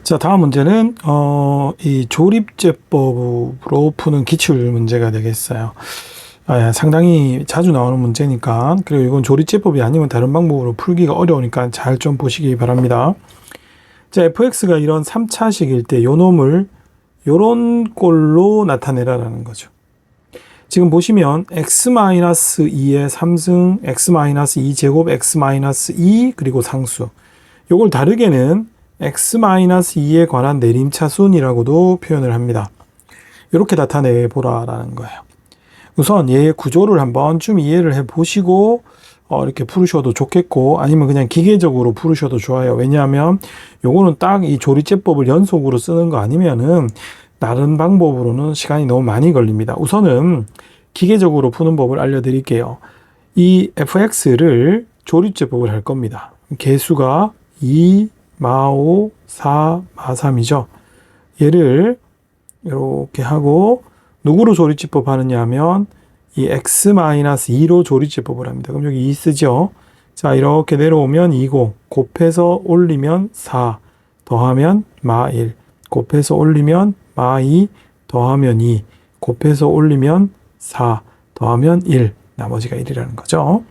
자, 다음 문제는 이 조립제법으로 푸는 기출 문제가 되겠어요. 상당히 자주 나오는 문제니까, 그리고 이건 조립제법이 아니면 다른 방법으로 풀기가 어려우니까 잘 좀 보시기 바랍니다. 자, fx가 이런 3차식일 때 요 놈을 요런 꼴로 나타내라라는 거죠. 지금 보시면 x-2의 3승, x-2제곱, x-2 그리고 상수. 요걸 다르게는 x-2에 관한 내림차순이라고도 표현을 합니다. 이렇게 나타내 보라라는 거예요. 우선 얘의 구조를 한번 좀 이해를 해 보시고 이렇게 풀으셔도 좋겠고, 아니면 그냥 기계적으로 풀으셔도 좋아요. 왜냐하면 요거는 딱 이 조리제법을 연속으로 쓰는 거 아니면은 다른 방법으로는 시간이 너무 많이 걸립니다. 우선은 기계적으로 푸는 법을 알려드릴게요. 이 fx를 조립제법을 할 겁니다. 개수가 2, 마5, 4, 마3이죠. 얘를 이렇게 하고 누구로 조립제법 하느냐 하면 이 x-2로 조립제법을 합니다. 그럼 여기 2 쓰죠. 자, 이렇게 내려오면 2고 곱해서 올리면 4 더하면 마1 곱해서 올리면 마2 더하면 2 곱해서 올리면 4 더하면 1 나머지가 1이라는 거죠.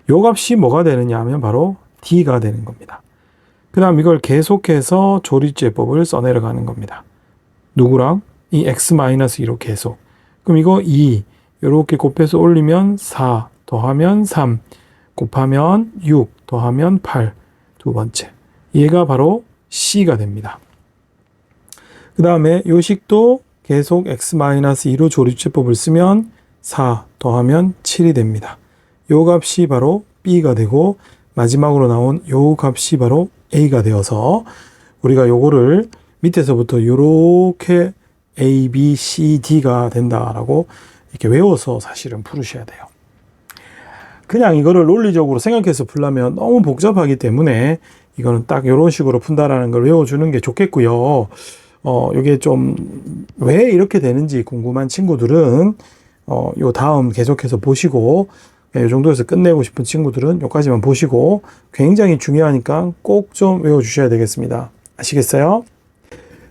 요 값이 뭐가 되느냐 하면 바로 d가 되는 겁니다. 그 다음 이걸 계속해서 조립제법을 써내려가는 겁니다. 누구랑? 이 x-2로 계속. 그럼 이거 2 이렇게 곱해서 올리면 4 더하면 3 곱하면 6 더하면 8 두 번째. 얘가 바로 c가 됩니다. 그 다음에 요 식도 계속 x-2로 조립제법을 쓰면 4 더하면 7이 됩니다. 요 값이 바로 b가 되고 마지막으로 나온 요 값이 바로 a가 되어서 우리가 요거를 밑에서부터 요렇게 a, b, c, d가 된다라고 이렇게 외워서 사실은 풀으셔야 돼요. 그냥 이거를 논리적으로 생각해서 풀려면 너무 복잡하기 때문에 이거는 딱 이런 식으로 푼다라는 걸 외워주는 게 좋겠고요. 이게 좀 왜 이렇게 되는지 궁금한 친구들은 요 다음 계속해서 보시고, 이 정도에서 끝내고 싶은 친구들은 여기까지만 보시고, 굉장히 중요하니까 꼭 좀 외워주셔야 되겠습니다. 아시겠어요?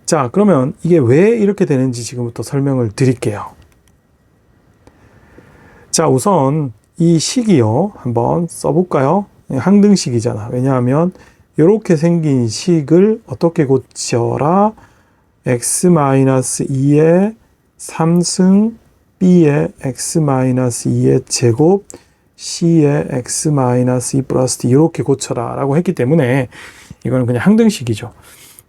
자, 그러면 이게 왜 이렇게 되는지 지금부터 설명을 드릴게요. 자, 우선 이 식이요, 한번 써볼까요? 항등식이잖아. 왜냐하면 이렇게 생긴 식을 어떻게 고쳐라? x-2의 3승, b의 x-2의 제곱, c의 x-2 플러스 d 이렇게 고쳐라 라고 했기 때문에 이거는 그냥 항등식이죠.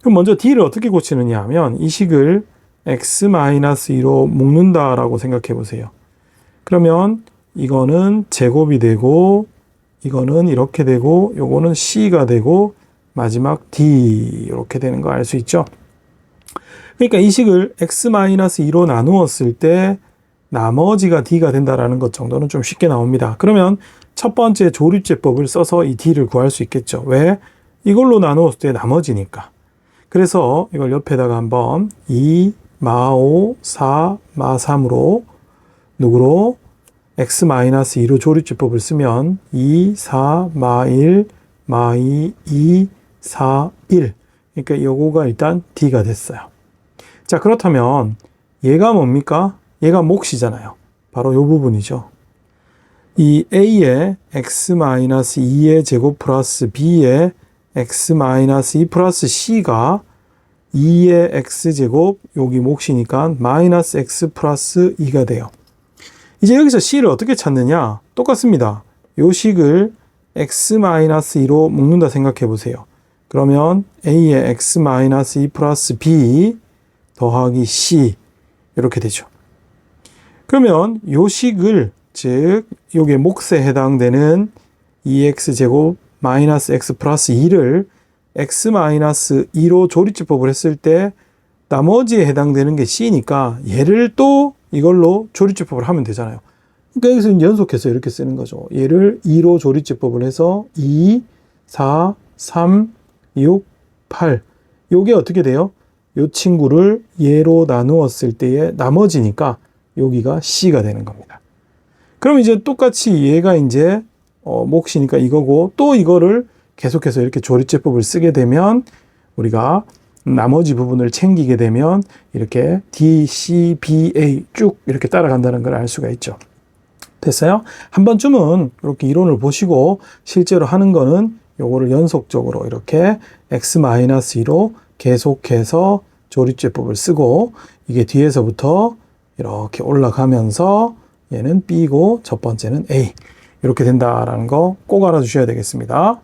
그럼 먼저 d를 어떻게 고치느냐 하면 이 식을 x-2로 묶는다라고 생각해 보세요. 그러면 이거는 제곱이 되고 이거는 이렇게 되고 요거는 c가 되고 마지막 d 이렇게 되는 거 알 수 있죠. 그러니까 이 식을 x-2로 나누었을 때 나머지가 d가 된다라는 것 정도는 좀 쉽게 나옵니다. 그러면 첫 번째 조립제법을 써서 이 d를 구할 수 있겠죠. 왜? 이걸로 나누었을 때 나머지니까. 그래서 이걸 옆에다가 한번 2, 마5, 4, 마3으로 누구로? x-2로 조립제법을 쓰면 2, 4, 마1, 마2, 2, 4, 1. 그러니까 요거가 일단 d가 됐어요. 자, 그렇다면 얘가 뭡니까? 얘가 몫이잖아요. 바로 요 부분이죠. 이 a의 x-2의 제곱 플러스 b의 x-2 플러스 c가 2의 x제곱, 여기 몫이니까 마이너스 x 플러스 2가 돼요. 이제 여기서 c를 어떻게 찾느냐? 똑같습니다. 요 식을 x-2로 묶는다 생각해 보세요. 그러면 a의 x-2 플러스 b 더하기 c 이렇게 되죠. 그러면 요 식을, 즉 요게 몫에 해당되는 2x제곱 마이너스 x 플러스 2를 x-2로 조립제법을 했을 때 나머지에 해당되는 게 c니까 얘를 또 이걸로 조립제법을 하면 되잖아요. 그러니까 여기서 연속해서 이렇게 쓰는 거죠. 얘를 2로 조립제법을 해서 2, 4, 3, 6, 8 요게 어떻게 돼요? 요 친구를 얘로 나누었을 때의 나머지니까 여기가 c가 되는 겁니다. 그럼 이제 똑같이 얘가 이제 몫이니까 이거고, 또 이거를 계속해서 이렇게 조립제법을 쓰게 되면 우리가 나머지 부분을 챙기게 되면 이렇게 D, C, B, A 쭉 이렇게 따라간다는 걸 알 수가 있죠. 됐어요? 한 번쯤은 이렇게 이론을 보시고 실제로 하는 거는 요거를 연속적으로 이렇게 X-2로 계속해서 조립제법을 쓰고 이게 뒤에서부터 이렇게 올라가면서 얘는 B고 첫 번째는 A 이렇게 된다라는 거 꼭 알아주셔야 되겠습니다.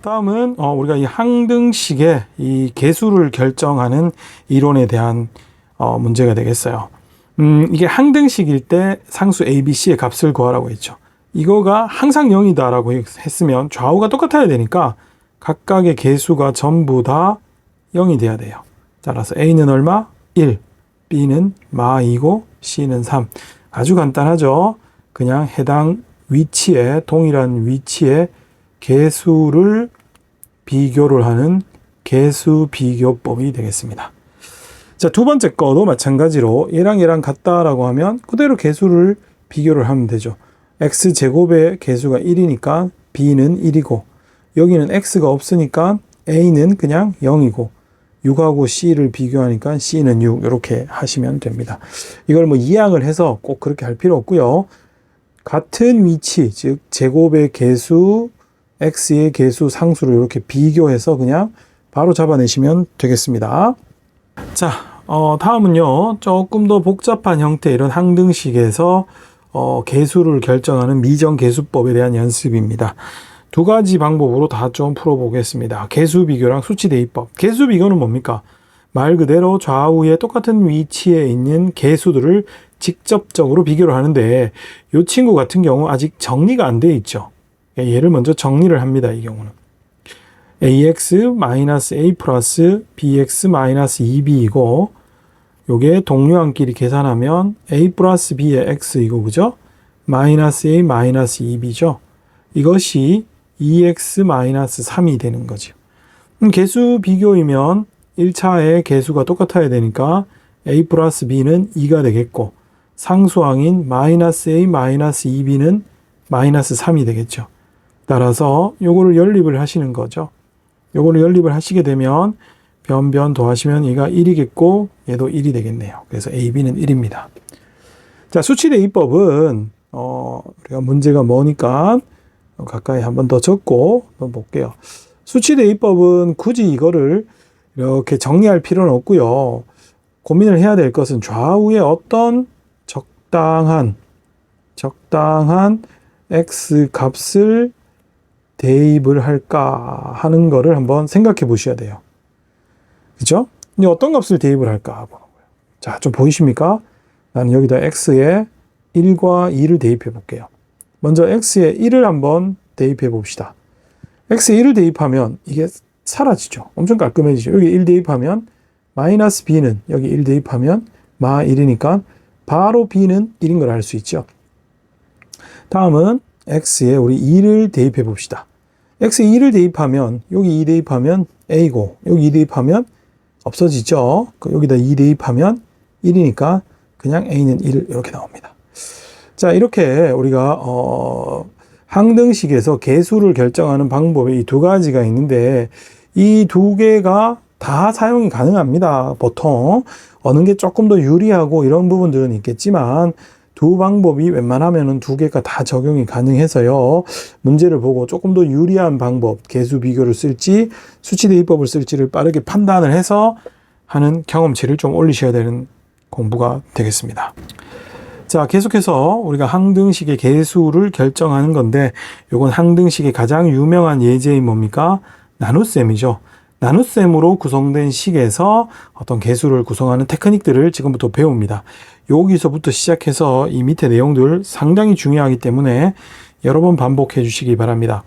다음은 우리가 이 항등식의 이 계수를 결정하는 이론에 대한 문제가 되겠어요. 이게 항등식일 때 상수 A, B, C의 값을 구하라고 했죠. 이거가 항상 0이다라고 했으면 좌우가 똑같아야 되니까 각각의 계수가 전부 다 0이 돼야 돼요. 따라서 A는 얼마? 1, B는 마 2고 C는 3. 아주 간단하죠. 그냥 해당 위치에 동일한 위치에 계수를 비교를 하는 계수 비교법이 되겠습니다. 자, 두 번째 거도 마찬가지로 얘랑 같다라고 하면 그대로 계수를 비교를 하면 되죠. x제곱의 계수가 1이니까 b는 1이고 여기는 x가 없으니까 a는 그냥 0이고 6하고 c를 비교하니까 c는 6 이렇게 하시면 됩니다. 이걸 뭐 이항을 해서 꼭 그렇게 할 필요 없고요. 같은 위치, 즉 제곱의 계수, x의 계수 상수를 이렇게 비교해서 그냥 바로 잡아내시면 되겠습니다. 자, 다음은요. 조금 더 복잡한 형태 이런 항등식에서 계수를 결정하는 미정계수법에 대한 연습입니다. 두 가지 방법으로 다 좀 풀어보겠습니다. 계수비교랑 수치대입법. 계수비교는 뭡니까? 말 그대로 좌우에 똑같은 위치에 있는 계수들을 직접적으로 비교를 하는데 이 친구 같은 경우 아직 정리가 안 돼 있죠. 얘를 먼저 정리를 합니다. 이 경우는 ax-a 플러스 bx-2b이고 요게 동류항끼리 계산하면 a 플러스 b의 x이고 그죠? 마이너스 a 마이너스 2b죠. 이것이 2x-3이 되는 거죠. 계수 비교이면 1차의 계수가 똑같아야 되니까 a 플러스 b는 2가 되겠고 상수항인 마이너스 a 마이너스 2b는 마이너스 3이 되겠죠. 따라서 요거를 연립을 하시는 거죠. 요거를 연립을 하시게 되면 변변 더하시면 얘가 1이겠고 얘도 1이 되겠네요. 그래서 a, b는 1입니다. 자, 수치대입법은 우리가 문제가 뭐니까 가까이 한번 더 적고 한번 볼게요. 수치대입법은 굳이 이거를 이렇게 정리할 필요는 없고요. 고민을 해야 될 것은 좌우에 어떤 적당한 x 값을 대입을 할까 하는 거를 한번 생각해 보셔야 돼요. 그죠? 이제 어떤 값을 대입을 할까 보는 거예요. 자, 좀 보이십니까? 나는 여기다 x에 1과 2를 대입해 볼게요. 먼저 x에 1을 한번 대입해 봅시다. x에 1을 대입하면 이게 사라지죠. 엄청 깔끔해지죠. 여기 1 대입하면 마이너스 b는 여기 1 대입하면 마 1이니까 바로 b는 1인 걸 알 수 있죠. 다음은 x에 우리 2를 대입해 봅시다. x에 2를 대입하면 여기 2 대입하면 a고 여기 2 대입하면 없어지죠. 여기다 2 대입하면 1이니까 그냥 a는 1 이렇게 나옵니다. 자, 이렇게 우리가 항등식에서 계수를 결정하는 방법이 이 두 가지가 있는데 이 두 개가 다 사용이 가능합니다. 보통 어느 게 조금 더 유리하고 이런 부분들은 있겠지만 두 방법이 웬만하면은 두 개가 다 적용이 가능해서요. 문제를 보고 조금 더 유리한 방법, 계수 비교를 쓸지 수치대입법을 쓸지를 빠르게 판단을 해서 하는 경험치를 좀 올리셔야 되는 공부가 되겠습니다. 자, 계속해서 우리가 항등식의 계수를 결정하는 건데 요건 항등식의 가장 유명한 예제인 뭡니까? 나눗셈이죠. 나눗셈으로 구성된 식에서 어떤 계수를 구성하는 테크닉들을 지금부터 배웁니다. 여기서부터 시작해서 이 밑에 내용들 상당히 중요하기 때문에 여러 번 반복해 주시기 바랍니다.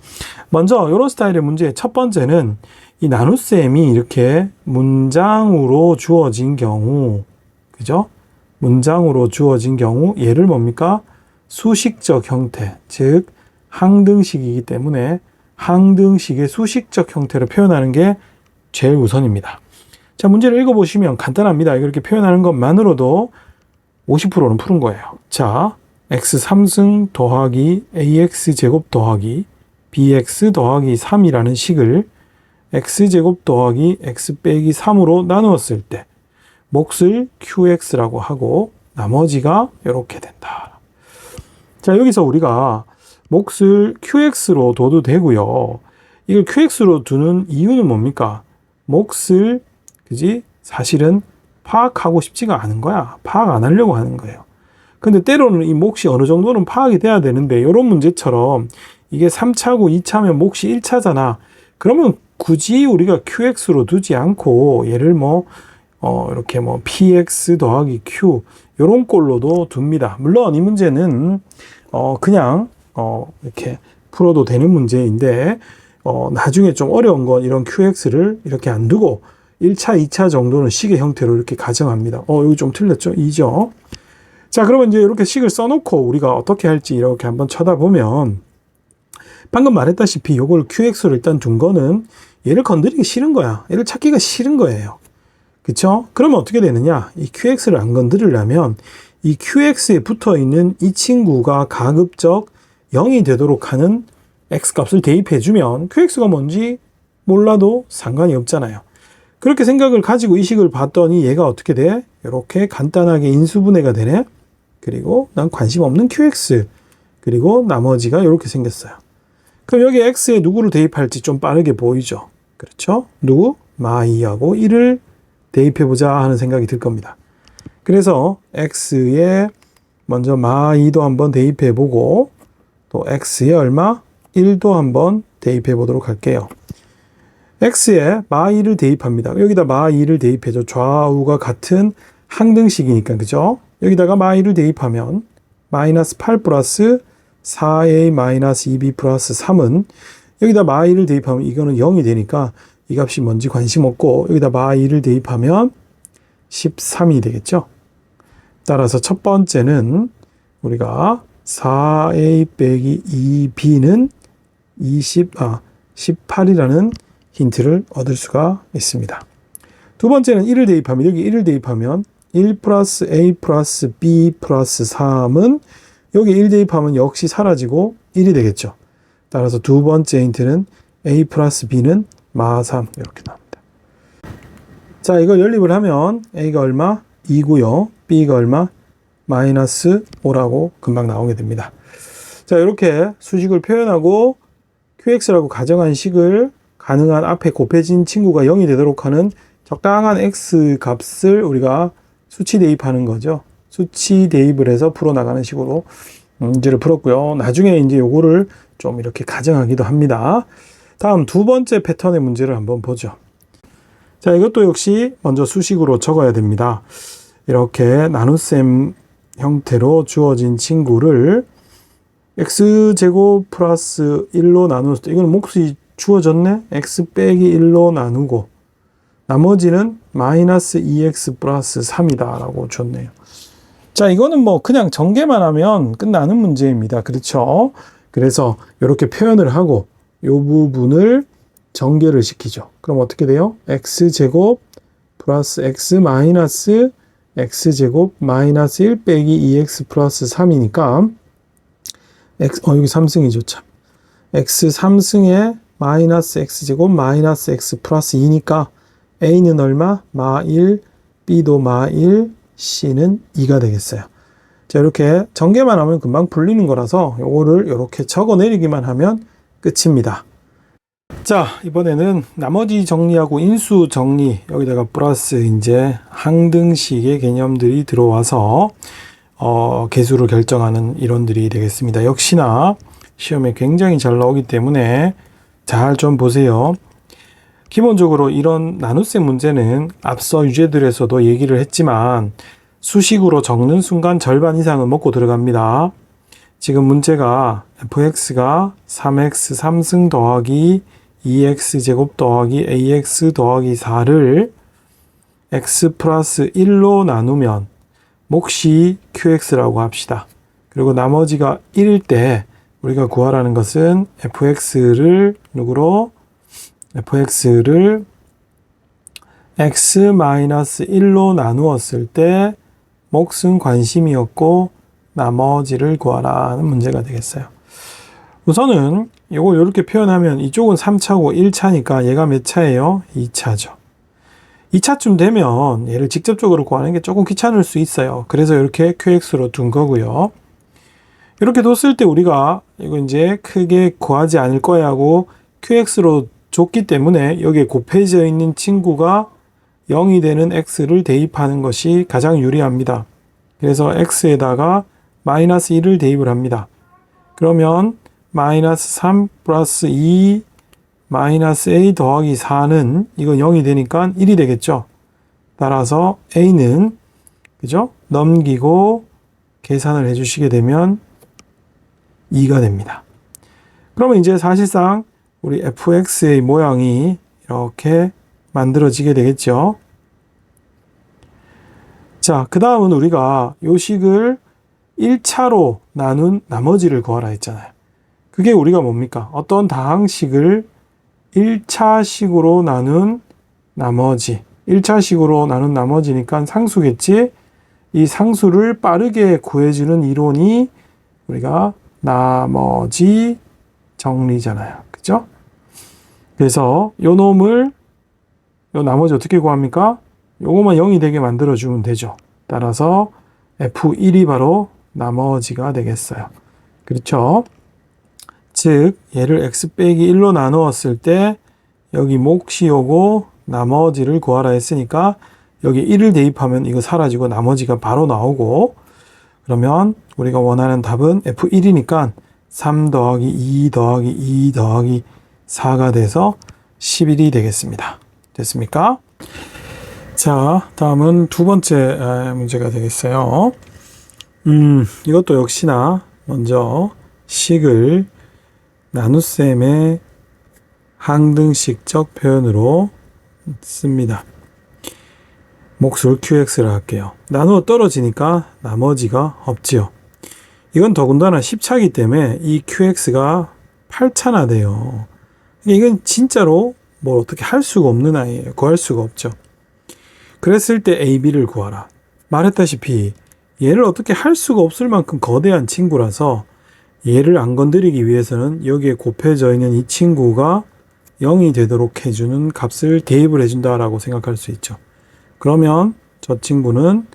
먼저 이런 스타일의 문제 첫 번째는 이 나눗셈이 이렇게 문장으로 주어진 경우, 그죠? 문장으로 주어진 경우 얘를 뭡니까? 수식적 형태, 즉 항등식이기 때문에 항등식의 수식적 형태로 표현하는 게 제일 우선입니다. 자, 문제를 읽어보시면 간단합니다. 이렇게 표현하는 것만으로도 50%는 푸는 거예요. 자, x3승 더하기 ax 제곱 더하기 bx 더하기 3이라는 식을 x제곱 더하기 x 빼기 3으로 나누었을 때 몫을 qx라고 하고 나머지가 이렇게 된다. 자, 여기서 우리가 몫을 qx로 둬도 되고요. 이걸 qx로 두는 이유는 뭡니까? 몫을 그지? 사실은 파악하고 싶지가 않은 거야. 파악 안 하려고 하는 거예요. 근데 때로는 이 몫이 어느 정도는 파악이 돼야 되는데 이런 문제처럼 이게 3차고 2차면 몫이 1차잖아. 그러면 굳이 우리가 qx로 두지 않고 얘를 이렇게 px 더하기 q 요런 꼴로도 둡니다. 물론 이 문제는 그냥 이렇게 풀어도 되는 문제인데 나중에 좀 어려운 건 이런 qx를 이렇게 안 두고 1차, 2차 정도는 식의 형태로 이렇게 가정합니다. 여기 좀 틀렸죠? 2죠? 자, 그러면 이제 이렇게 식을 써놓고 우리가 어떻게 할지 이렇게 한번 쳐다보면 방금 말했다시피 이걸 qx로 일단 둔 거는 얘를 건드리기 싫은 거야. 얘를 찾기가 싫은 거예요. 그쵸? 그러면 어떻게 되느냐? 이 qx를 안 건드리려면 이 qx에 붙어 있는 이 친구가 가급적 0이 되도록 하는 x값을 대입해주면 qx가 뭔지 몰라도 상관이 없잖아요. 그렇게 생각을 가지고 이 식을 봤더니 얘가 어떻게 돼? 이렇게 간단하게 인수분해가 되네. 그리고 난 관심 없는 qx. 그리고 나머지가 이렇게 생겼어요. 그럼 여기 x에 누구를 대입할지 좀 빠르게 보이죠? 그렇죠? 누구? 마2하고 1을 대입해보자 하는 생각이 들 겁니다. 그래서 x에 먼저 마2도 한번 대입해보고 또 x에 얼마? 1도 한번 대입해보도록 할게요. x에 마2를 대입합니다. 여기다 마2를 대입해줘. 좌우가 같은 항등식이니까, 그죠? 여기다가 마2를 대입하면 마이너스 8 플러스 4a 마이너스 2b 플러스 3은 여기다 마2를 대입하면 이거는 0이 되니까 이 값이 뭔지 관심 없고 여기다 마2를 대입하면 13이 되겠죠. 따라서 첫 번째는 우리가 4a 빼기 2b는 18이라는 힌트를 얻을 수가 있습니다. 두 번째는 1을 대입하면 여기 1을 대입하면 1 플러스 a 플러스 b 플러스 3은 여기 1 대입하면 역시 사라지고 1이 되겠죠. 따라서 두 번째 힌트는 a 플러스 b는 마3 이렇게 나옵니다. 자, 이걸 연립을 하면 a가 얼마? 2고요. b가 얼마? 마이너스 5라고 금방 나오게 됩니다. 자, 이렇게 수식을 표현하고 qx라고 가정한 식을 가능한 앞에 곱해진 친구가 0이 되도록 하는 적당한 x 값을 우리가 수치 대입하는 거죠. 수치 대입을 해서 풀어나가는 식으로 문제를 풀었고요. 나중에 이제 요거를 좀 이렇게 가정하기도 합니다. 다음 두 번째 패턴의 문제를 한번 보죠. 자, 이것도 역시 먼저 수식으로 적어야 됩니다. 이렇게 나눗셈 형태로 주어진 친구를 x제곱 플러스 1로 나누었을 때 이거는 몫이 주어졌네. x 빼기 1로 나누고 나머지는 마이너스 2x 플러스 3이다 라고 줬네요. 자, 이거는 그냥 전개만 하면 끝나는 문제입니다. 그렇죠? 그래서 이렇게 표현을 하고 이 부분을 전개를 시키죠. 그럼 어떻게 돼요? x제곱 플러스 x 마이너스 x제곱 마이너스 1 빼기 2x 플러스 3이니까 여기 3승이죠. 참. x 3승에 마이너스 x제곱 마이너스 x 플러스 2니까 a는 얼마? 마 1, b도 마 1, c는 2가 되겠어요. 자, 이렇게 전개만 하면 금방 풀리는 거라서 요거를 이렇게 적어 내리기만 하면 끝입니다. 자, 이번에는 나머지 정리하고 인수 정리, 여기다가 플러스 이제 항등식의 개념들이 들어와서 개수를 결정하는 이론들이 되겠습니다. 역시나 시험에 굉장히 잘 나오기 때문에 잘 좀 보세요. 기본적으로 이런 나눗셈 문제는 앞서 유제들에서도 얘기를 했지만 수식으로 적는 순간 절반 이상은 먹고 들어갑니다. 지금 문제가 fx가 3x 3승 더하기 2x제곱 더하기 ax 더하기 4를 x 플러스 1로 나누면 몫이 qx라고 합시다. 그리고 나머지가 1일 때 우리가 구하라는 것은 fx를 누구로? fx를 x-1로 나누었을 때 몫은 관심이었고 나머지를 구하라는 문제가 되겠어요. 우선은 이걸 이렇게 표현하면 이쪽은 3차고 1차니까 얘가 몇 차예요? 2차죠. 2차쯤 되면 얘를 직접적으로 구하는 게 조금 귀찮을 수 있어요. 그래서 이렇게 QX로 둔 거고요. 이렇게 뒀을 때 우리가 이거 이제 크게 구하지 않을 거야 하고 QX로 줬기 때문에 여기에 곱해져 있는 친구가 0이 되는 X를 대입하는 것이 가장 유리합니다. 그래서 X에다가 마이너스 1을 대입을 합니다. 그러면 마이너스 3 플러스 2 마이너스 A 더하기 4는 이건 0이 되니까 1이 되겠죠. 따라서 A는 그죠? 넘기고 계산을 해주시게 되면 2가 됩니다. 그러면 이제 사실상 우리 fx의 모양이 이렇게 만들어지게 되겠죠. 자, 그 다음은 우리가 요 식을 1차로 나눈 나머지를 구하라 했잖아요. 그게 우리가 뭡니까? 어떤 다항식을 1차식으로 나눈 나머지. 1차식으로 나눈 나머지니까 상수겠지? 이 상수를 빠르게 구해주는 이론이 우리가 나머지 정리잖아요. 그죠? 그래서 요 놈을, 요 나머지 어떻게 구합니까? 요거만 0이 되게 만들어주면 되죠. 따라서 F1이 바로 나머지가 되겠어요. 그렇죠? 즉, 얘를 x 빼기 1로 나누었을 때 여기 몫이 오고 나머지를 구하라 했으니까 여기 1을 대입하면 이거 사라지고 나머지가 바로 나오고, 그러면 우리가 원하는 답은 F1이니까 3 더하기 2 더하기 2 더하기 4가 돼서 11이 되겠습니다. 됐습니까? 자, 다음은 두 번째 문제가 되겠어요. 이것도 역시나 먼저 식을 나눗셈의 항등식적 표현으로 씁니다. 몫을 QX를 할게요. 나누어 떨어지니까 나머지가 없지요. 이건 더군다나 10차이기 때문에 이 QX가 8차나 돼요. 이건 진짜로 뭐 어떻게 할 수가 없는 아이예요. 구할 수가 없죠. 그랬을 때 AB를 구하라. 말했다시피 얘를 어떻게 할 수가 없을 만큼 거대한 친구라서 얘를 안 건드리기 위해서는 여기에 곱해져 있는 이 친구가 0이 되도록 해주는 값을 대입을 해준다라고 생각할 수 있죠. 그러면 저 친구는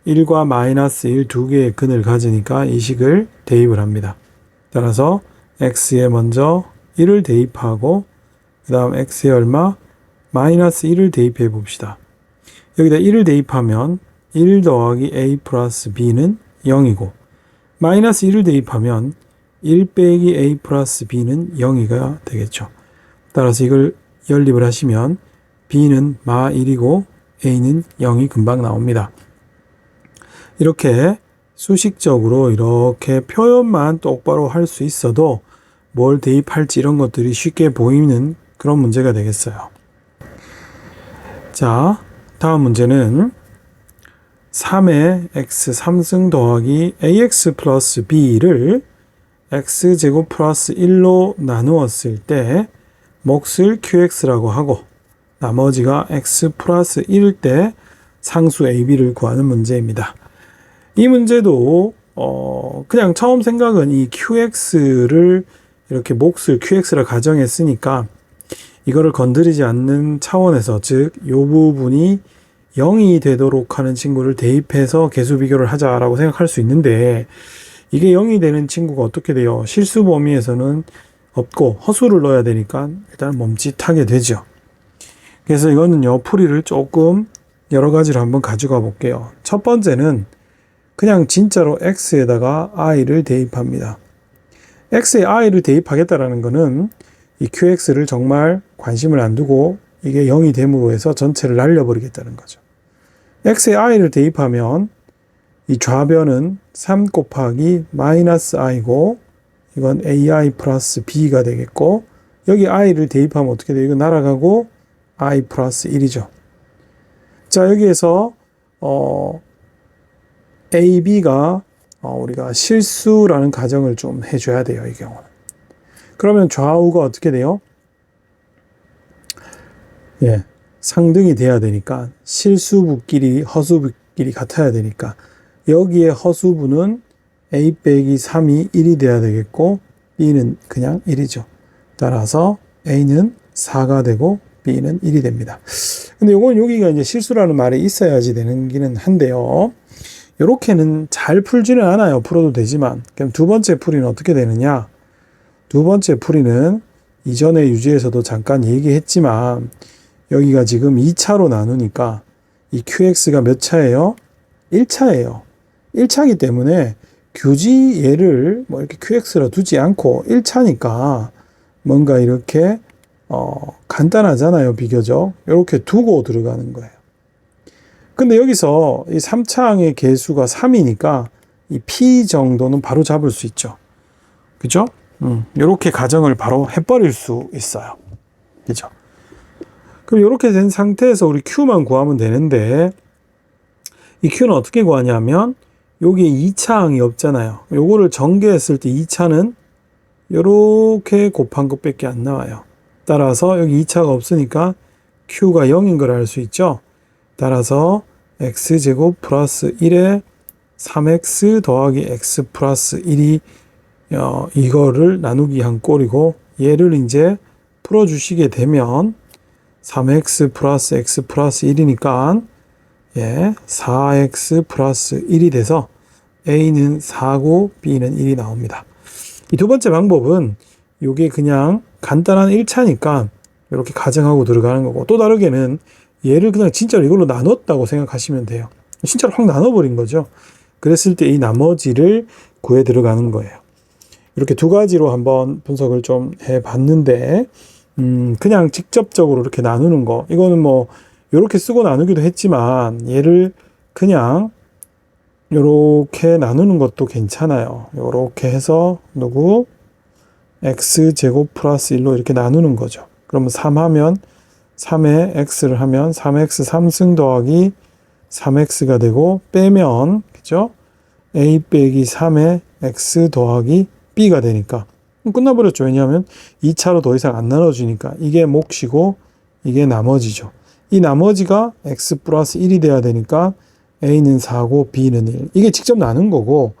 1과 마이너스 1 두 개의 근을 가지니까 이 식을 대입을 합니다. 따라서 x에 먼저 1을 대입하고 그 다음 x에 얼마? 마이너스 1을 대입해 봅시다. 여기다 1을 대입하면 1 더하기 a 플러스 b는 0이고 마이너스 1을 대입하면 1 빼기 a 플러스 b는 0이가 되겠죠. 따라서 이걸 연립을 하시면 b는 마 1이고 a는 0이 금방 나옵니다. 이렇게 수식적으로 이렇게 표현만 똑바로 할 수 있어도 뭘 대입할지 이런 것들이 쉽게 보이는 그런 문제가 되겠어요. 자, 다음 문제는 3의 x 3승 더하기 ax 플러스 b를 x제곱 플러스 1로 나누었을 때 몫을 qx라고 하고 나머지가 x 플러스 1일 때 상수 ab를 구하는 문제입니다. 이 문제도 그냥 처음 생각은 이 qx를 이렇게 몫을 qx라 가정했으니까 이거를 건드리지 않는 차원에서 즉 이 부분이 0이 되도록 하는 친구를 대입해서 개수 비교를 하자라고 생각할 수 있는데 이게 0이 되는 친구가 어떻게 돼요? 실수 범위에서는 없고 허수를 넣어야 되니까 일단 멈칫하게 되죠. 그래서 이거는요, 풀이를 조금 여러 가지로 한번 가져가 볼게요. 첫 번째는 그냥 진짜로 x에다가 i를 대입합니다. x에 i를 대입하겠다라는 거는 이 qx를 정말 관심을 안 두고 이게 0이 됨으로 해서 전체를 날려버리겠다는 거죠. x에 i를 대입하면 이 좌변은 3 곱하기 마이너스 i고 이건 ai 플러스 b가 되겠고 여기 i를 대입하면 어떻게 돼요? 이거 날아가고 i 플러스 1이죠. 자, 여기에서 a, b가 우리가 실수라는 가정을 좀 해줘야 돼요. 이 경우는. 그러면 좌우가 어떻게 돼요? 예, 상등이 돼야 되니까 실수부끼리 허수부끼리 같아야 되니까 여기에 허수부는 a 빼기 3이 1이 돼야 되겠고 B는 그냥 1이죠. 따라서 A는 4가 되고 B는 1이 됩니다. 근데 요건 여기가 이제 실수라는 말이 있어야지 되는 기는 한데요. 요렇게는 잘 풀지는 않아요. 풀어도 되지만. 그럼 두 번째 풀이는 어떻게 되느냐? 두 번째 풀이는 이전에 유지에서도 잠깐 얘기했지만 여기가 지금 2차로 나누니까 이 QX가 몇 차예요? 1차예요. 1차이기 때문에 굳이 얘를 뭐 이렇게 QX로 두지 않고 1차니까 뭔가 이렇게 간단하잖아요. 비교적. 이렇게 두고 들어가는 거예요. 근데 여기서 이 3차항의 개수가 3이니까 이 P 정도는 바로 잡을 수 있죠. 그죠? 이렇게 가정을 바로 해버릴 수 있어요. 그죠? 그럼 이렇게 된 상태에서 우리 Q만 구하면 되는데 이 Q는 어떻게 구하냐면 여기에 2차항이 없잖아요. 요거를 전개했을 때 2차는 이렇게 곱한 것밖에 안 나와요. 따라서 여기 2차가 없으니까 Q가 0인 걸 알 수 있죠. 따라서 X제곱 플러스 1에 3X 더하기 X 플러스 1이 이거를 나누기 한 꼴이고 얘를 이제 풀어주시게 되면 3X 플러스 X 플러스 1이니까 4X 플러스 1이 돼서 A는 4고 B는 1이 나옵니다. 이 두 번째 방법은 이게 그냥 간단한 1차니까 이렇게 가정하고 들어가는 거고 또 다르게는 얘를 그냥 진짜로 이걸로 나눴다고 생각하시면 돼요. 진짜로 확 나눠버린 거죠. 그랬을 때 이 나머지를 구해 들어가는 거예요. 이렇게 두 가지로 한번 분석을 좀 해봤는데 그냥 직접적으로 이렇게 나누는 거 이거는 뭐 이렇게 쓰고 나누기도 했지만 얘를 그냥 이렇게 나누는 것도 괜찮아요. 이렇게 해서 누구 X제곱 플러스 1로 이렇게 나누는 거죠. 그러면 3 하면 3에 X를 하면 3X 3승 더하기 3X가 되고 빼면 그죠? A 빼기 3에 X 더하기 B가 되니까 끝나버렸죠. 왜냐하면 2차로 더 이상 안 나눠지니까 이게 몫이고 이게 나머지죠. 이 나머지가 X 플러스 1이 돼야 되니까 A는 4고 B는 1. 이게 직접 나눈 거고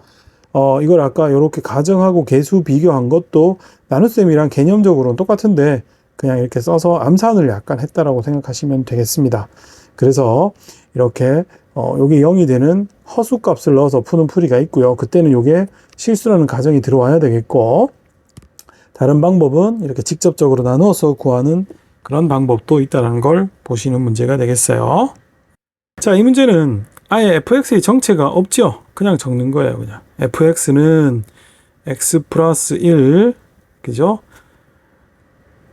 이걸 아까 이렇게 가정하고 개수 비교한 것도 나눗셈이랑 개념적으로는 똑같은데 그냥 이렇게 써서 암산을 약간 했다라고 생각하시면 되겠습니다. 그래서 이렇게 여기 0이 되는 허수값을 넣어서 푸는 풀이가 있고요. 그때는 이게 실수라는 가정이 들어와야 되겠고 다른 방법은 이렇게 직접적으로 나눠서 구하는 그런 방법도 있다는 걸 보시는 문제가 되겠어요. 자, 이 문제는 아예 fx의 정체가 없죠. 그냥 적는 거예요. 그냥 fx는 x 플러스 1 그죠?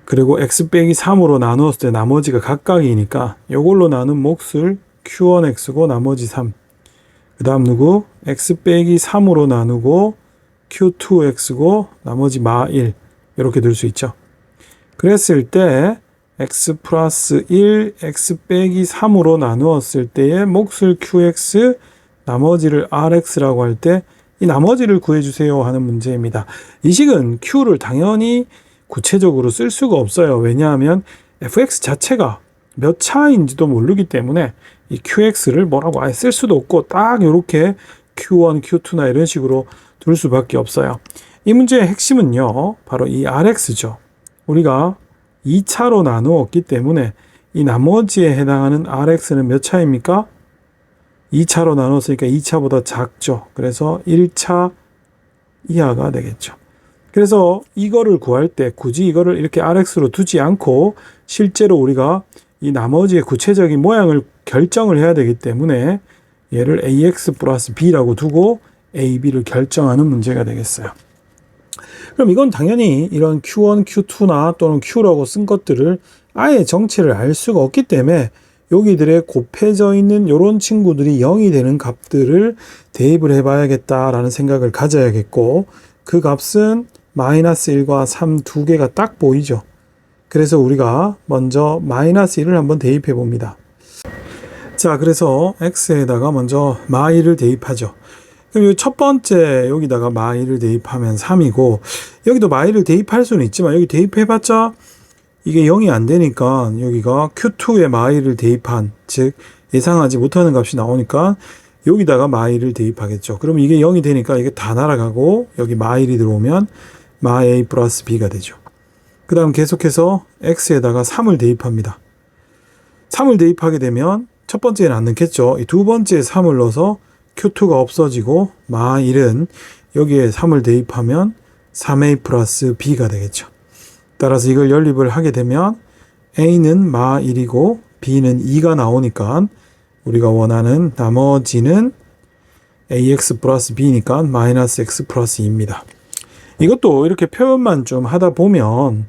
그리고 x 빼기 3으로 나누었을 때 나머지가 각각이니까 이걸로 나눈 몫을 q1x고 나머지 3. 그 다음 누구? x 빼기 3으로 나누고 q2x고 나머지 마 1. 이렇게 들 수 있죠. 그랬을 때 x 플러스 1, x 빼기 3으로 나누었을 때의 몫을 qx, 나머지를 rx라고 할 때 이 나머지를 구해주세요 하는 문제입니다. 이 식은 q를 당연히 구체적으로 쓸 수가 없어요. 왜냐하면 fx 자체가 몇 차인지도 모르기 때문에 이 qx를 뭐라고 아예 쓸 수도 없고 딱 이렇게 q1, q2나 이런 식으로 둘 수밖에 없어요. 이 문제의 핵심은요. 바로 이 rx죠. 우리가 2차로 나누었기 때문에 이 나머지에 해당하는 rx는 몇 차입니까? 2차로 나눴으니까 2차보다 작죠. 그래서 1차 이하가 되겠죠. 그래서 이거를 구할 때 굳이 이거를 이렇게 rx로 두지 않고 실제로 우리가 이 나머지의 구체적인 모양을 결정을 해야 되기 때문에 얘를 ax 플러스 b라고 두고 a, b를 결정하는 문제가 되겠어요. 그럼 이건 당연히 이런 q1, q2나 또는 q라고 쓴 것들을 아예 정체를 알 수가 없기 때문에 여기들에 곱해져 있는 이런 친구들이 0이 되는 값들을 대입을 해봐야겠다라는 생각을 가져야겠고 그 값은 마이너스 1과 3 두 개가 딱 보이죠. 그래서 우리가 먼저 마이너스 1을 한번 대입해 봅니다. 자, 그래서 x에다가 먼저 마1을 대입하죠. 그럼 첫 번째 여기다가 마1을 대입하면 3이고 여기도 마1을 대입할 수는 있지만 여기 대입해봤자 이게 0이 안 되니까 여기가 q2에 마1을 대입한 즉 예상하지 못하는 값이 나오니까 여기다가 마1을 대입하겠죠. 그럼 이게 0이 되니까 이게 다 날아가고 여기 마1이 들어오면 마 A 플러스 B가 되죠. 그 다음 계속해서 X에다가 3을 대입합니다. 3을 대입하게 되면 첫 번째는 안 넣겠죠. 두 번째에 3을 넣어서 Q2가 없어지고 마 1은 여기에 3을 대입하면 3A 플러스 B가 되겠죠. 따라서 이걸 연립을 하게 되면 A는 마 1이고 B는 2가 나오니까 우리가 원하는 나머지는 AX 플러스 B니까 마이너스 X 플러스 2입니다. 이것도 이렇게 표현만 좀 하다 보면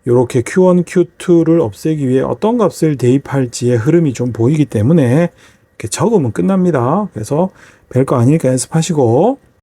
이렇게 Q1, Q2를 없애기 위해 어떤 값을 대입할지의 흐름이 좀 보이기 때문에 이렇게 적으면 끝납니다. 그래서 별거 아니니까 연습하시고